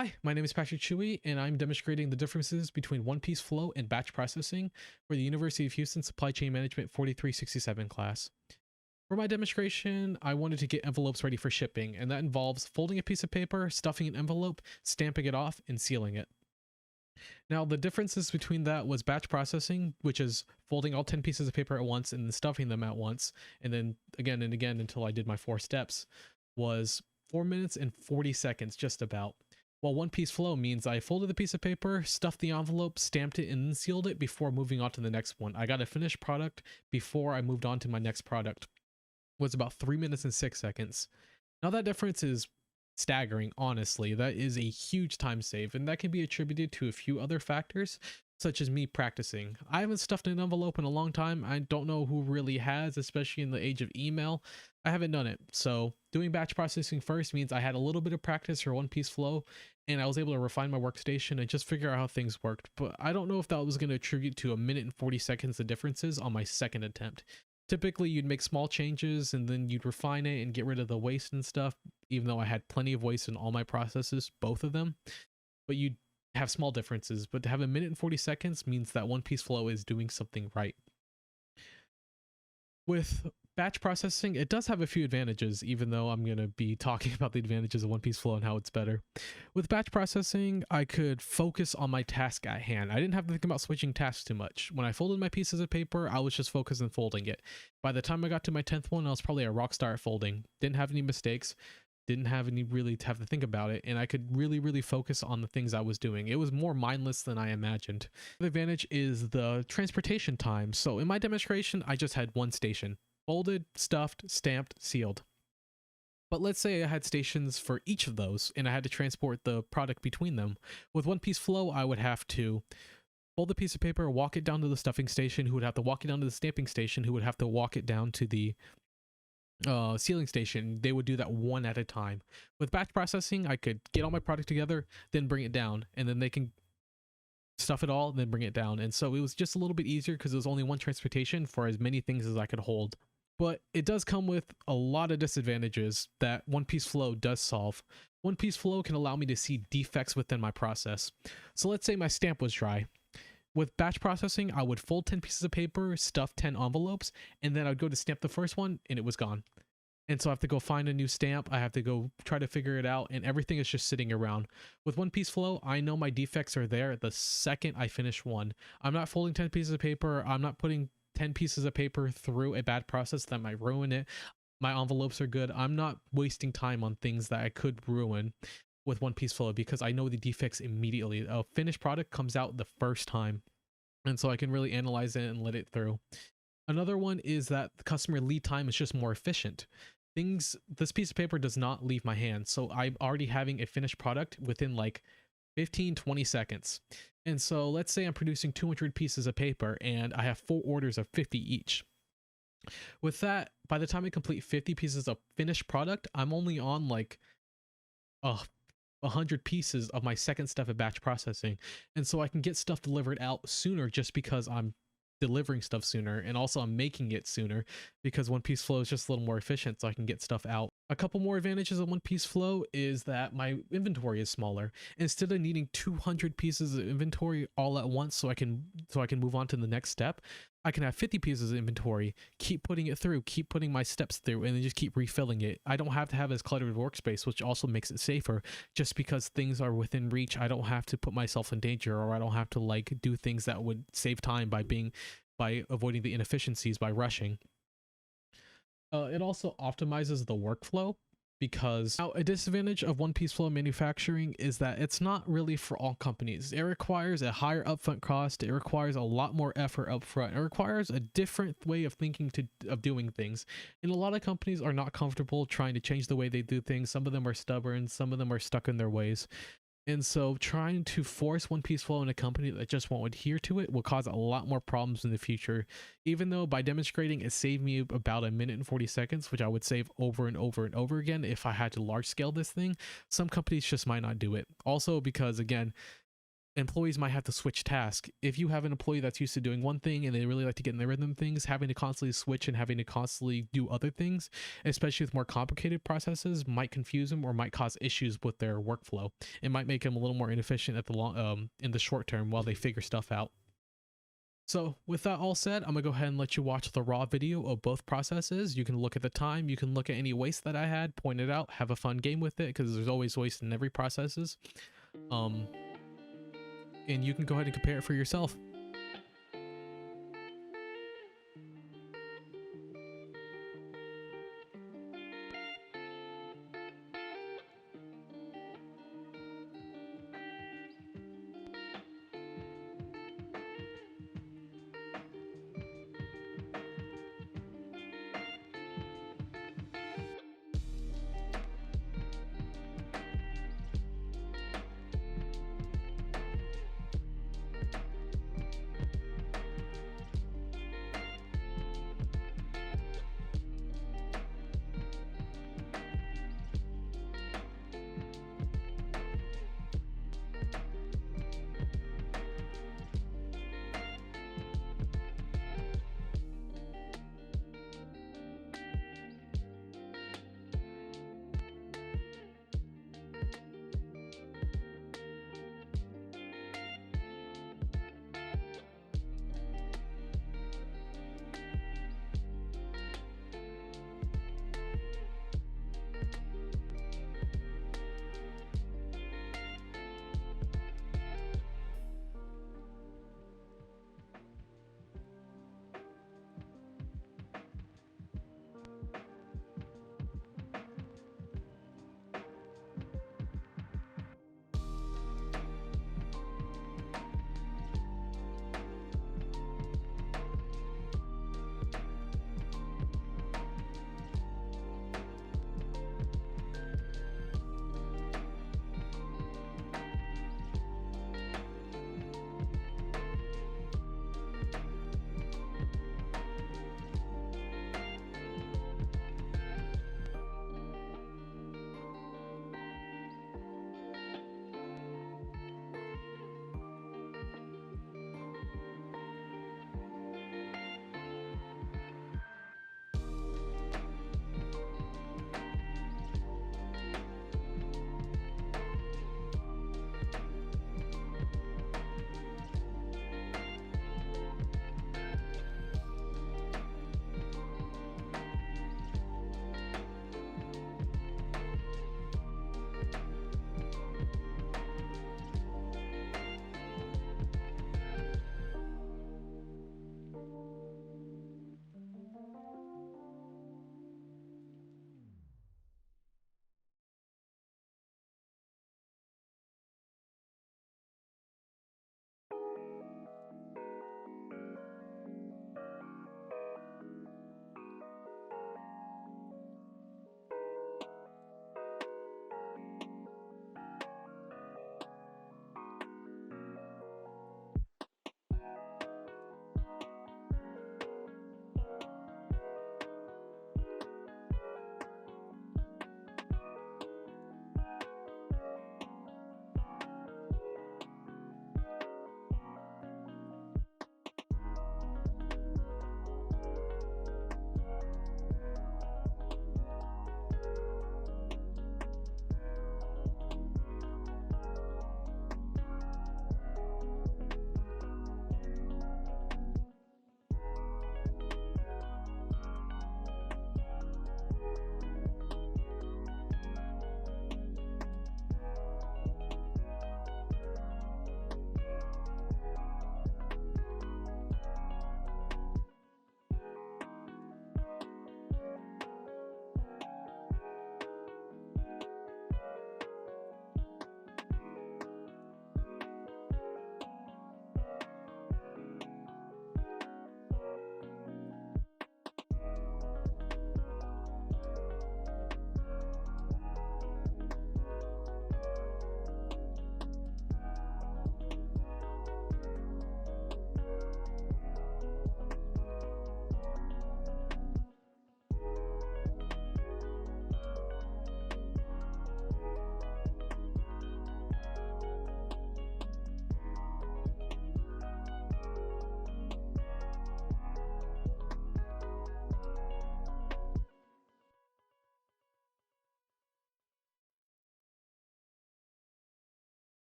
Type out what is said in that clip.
Hi, my name is Patrick Chhuoey, and I'm demonstrating the differences between one-piece flow and batch processing for the University of Houston Supply Chain Management 4367 class. For my demonstration, I wanted to get envelopes ready for shipping, and that involves folding a piece of paper, stuffing an envelope, stamping it off, and sealing it. Now, the differences between that was batch processing, which is folding all 10 pieces of paper at once and then stuffing them at once, and then again and again until I did my 4 steps, was 4 minutes and 40 seconds, just about. While one piece flow means I folded the piece of paper, stuffed the envelope, stamped it, and then sealed it before moving on to the next one. I got a finished product before I moved on to my next product. It was about 3 minutes and 6 seconds. Now that difference is staggering, honestly. That is a huge time save, and that can be attributed to a few other factors, such as me practicing. I haven't stuffed an envelope in a long time. I don't know who really has, especially in the age of email. I haven't done it. So doing batch processing first means I had a little bit of practice for one piece flow, and I was able to refine my workstation and just figure out how things worked. But I don't know if that was going to attribute to a minute and 40 seconds of differences on my second attempt. Typically, you'd make small changes and then you'd refine it and get rid of the waste and stuff, even though I had plenty of waste in all my processes, both of them. But you'd have small differences. But to have a minute and 40 seconds means that one piece flow is doing something right. With batch processing, it does have a few advantages, even though I'm going to be talking about the advantages of one piece flow and how it's better. With batch processing, I could focus on my task at hand. I didn't have to think about switching tasks too much. When I folded my pieces of paper, I was just focused on folding it. By the time I got to my 10th one, I was probably a rock star at folding. Didn't have any mistakes. Didn't have any really to have to think about it, and I could really focus on the things I was doing. It was more mindless than I imagined. The advantage is the transportation time. So in my demonstration, I just had one station. Folded, stuffed, stamped, sealed. But let's say I had stations for each of those, and I had to transport the product between them. With one piece flow, I would have to fold the piece of paper, walk it down to the stuffing station, who would have to walk it down to the stamping station, who would have to walk it down to the sealing station. They would do that one at a time. With batch processing, I could get all my product together, then bring it down, and then they can stuff it all, then bring it down. And so it was just a little bit easier because there was only one transportation for as many things as I could hold. But it does come with a lot of disadvantages that one piece flow does solve. One piece flow can allow me to see defects within my process. So let's say my stamp was dry. With batch processing, I would fold 10 pieces of paper, stuff 10 envelopes, and then I'd go to stamp the first one and it was gone. And so I have to go find a new stamp. I have to go try to figure it out, and everything is just sitting around. With one piece flow, I know my defects are there the second I finish one. I'm not folding 10 pieces of paper. I'm not putting 10 pieces of paper through a bad process that might ruin it. My envelopes are good. I'm not wasting time on things that I could ruin with one piece flow because I know the defects immediately. A finished product comes out the first time, and so I can really analyze it and let it through. Another one is that the customer lead time is just more efficient. This piece of paper does not leave my hand, so I'm already having a finished product within like 15-20 seconds. And so let's say I'm producing 200 pieces of paper and I have 4 orders of 50 each. With that, by the time I complete 50 pieces of finished product, I'm only on like 100 pieces of my second step of batch processing. And so I can get stuff delivered out sooner just because I'm delivering stuff sooner, and also I'm making it sooner because one piece flow is just a little more efficient, so I can get stuff out. A couple more advantages of one piece flow is that my inventory is smaller. Instead of needing 200 pieces of inventory all at once so I can move on to the next step, I can have 50 pieces of inventory, keep putting it through, keep putting my steps through, and then just keep refilling it. I don't have to have as cluttered workspace, which also makes it safer. Just because things are within reach, I don't have to put myself in danger, or I don't have to like do things that would save time by avoiding the inefficiencies by rushing. It also optimizes the workflow, because now a disadvantage of one piece flow manufacturing is that it's not really for all companies. It requires a higher upfront cost. It requires a lot more effort upfront. It requires a different way of thinking of doing things. And a lot of companies are not comfortable trying to change the way they do things. Some of them are stubborn. Some of them are stuck in their ways. And so trying to force one piece flow in a company that just won't adhere to it will cause a lot more problems in the future. Even though by demonstrating it saved me about a minute and 40 seconds, which I would save over and over and over again if I had to large scale this thing, some companies just might not do it. Also because, again, employees might have to switch tasks. If you have an employee that's used to doing one thing and they really like to get in the rhythm of things, having to constantly switch and having to constantly do other things, especially with more complicated processes, might confuse them or might cause issues with their workflow. It might make them a little more inefficient at the in the short term while they figure stuff out. So with that all said, I'm gonna go ahead and let you watch the raw video of both processes. You can look at the time, you can look at any waste that I had, point it out, have a fun game with it, because there's always waste in every processes. And you can go ahead and compare it for yourself.